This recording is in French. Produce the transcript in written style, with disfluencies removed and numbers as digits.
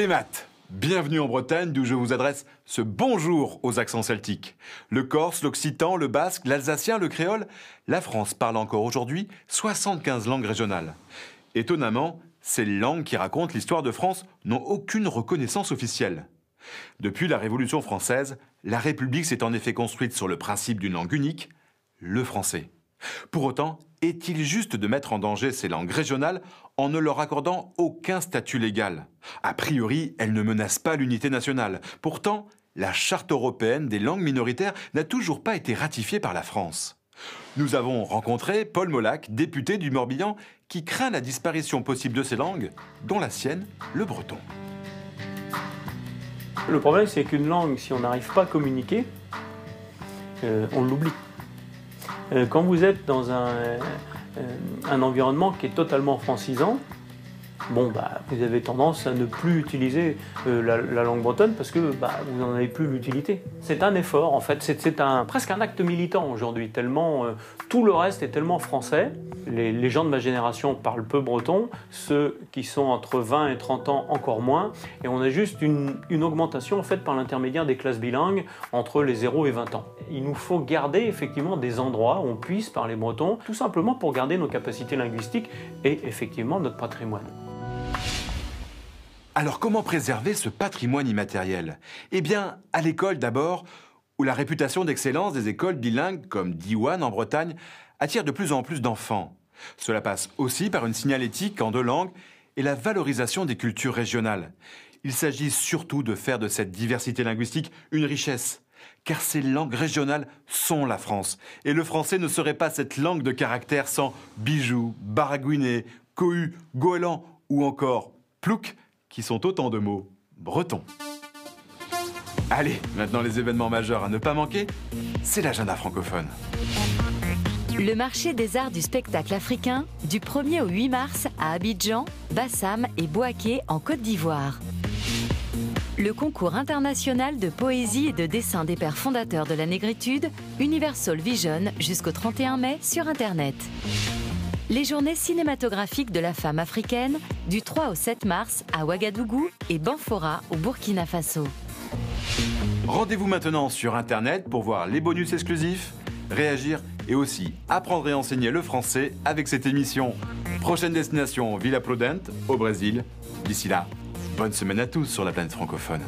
Télémath, bienvenue en Bretagne d'où je vous adresse ce bonjour aux accents celtiques. Le corse, l'occitan, le basque, l'alsacien, le créole, la France parle encore aujourd'hui 75 langues régionales. Étonnamment, ces langues qui racontent l'histoire de France n'ont aucune reconnaissance officielle. Depuis la Révolution française, la République s'est en effet construite sur le principe d'une langue unique, le français. Pour autant, est-il juste de mettre en danger ces langues régionales en ne leur accordant aucun statut légal? A priori, elles ne menacent pas l'unité nationale. Pourtant, la Charte européenne des langues minoritaires n'a toujours pas été ratifiée par la France. Nous avons rencontré Paul Molac, député du Morbihan, qui craint la disparition possible de ces langues, dont la sienne, le breton. Le problème, c'est qu'une langue, si on n'arrive pas à communiquer, on l'oublie. Quand vous êtes dans un environnement qui est totalement francisant, vous avez tendance à ne plus utiliser la langue bretonne parce que vous n'en avez plus l'utilité. C'est un effort, en fait, c'est presque un acte militant aujourd'hui, tellement tout le reste est tellement français. Les gens de ma génération parlent peu breton, ceux qui sont entre 20 et 30 ans encore moins, et on a juste une augmentation en fait par l'intermédiaire des classes bilingues entre les 0 et 20 ans. Il nous faut garder effectivement des endroits où on puisse parler breton, tout simplement pour garder nos capacités linguistiques et effectivement notre patrimoine. Alors comment préserver ce patrimoine immatériel? Eh bien, à l'école d'abord, où la réputation d'excellence des écoles bilingues comme Diwan en Bretagne attire de plus en plus d'enfants. Cela passe aussi par une signalétique en 2 langues et la valorisation des cultures régionales. Il s'agit surtout de faire de cette diversité linguistique une richesse, car ces langues régionales sont la France. Et le français ne serait pas cette langue de caractère sans bijou, baragouiné, cohu, goéland ou encore plouc, qui sont autant de mots bretons. Allez, maintenant les événements majeurs à ne pas manquer, c'est l'agenda francophone. Le marché des arts du spectacle africain, du 1er au 8 mars à Abidjan, Bassam et Bouaké en Côte d'Ivoire. Le concours international de poésie et de dessin des pères fondateurs de la négritude, Universal Vision, jusqu'au 31 mai sur Internet. Les journées cinématographiques de la femme africaine, du 3 au 7 mars à Ouagadougou et Banfora au Burkina Faso. Rendez-vous maintenant sur Internet pour voir les bonus exclusifs, réagir et aussi apprendre et enseigner le français avec cette émission. Prochaine destination, Villa Prudente, au Brésil. D'ici là, bonne semaine à tous sur la planète francophone.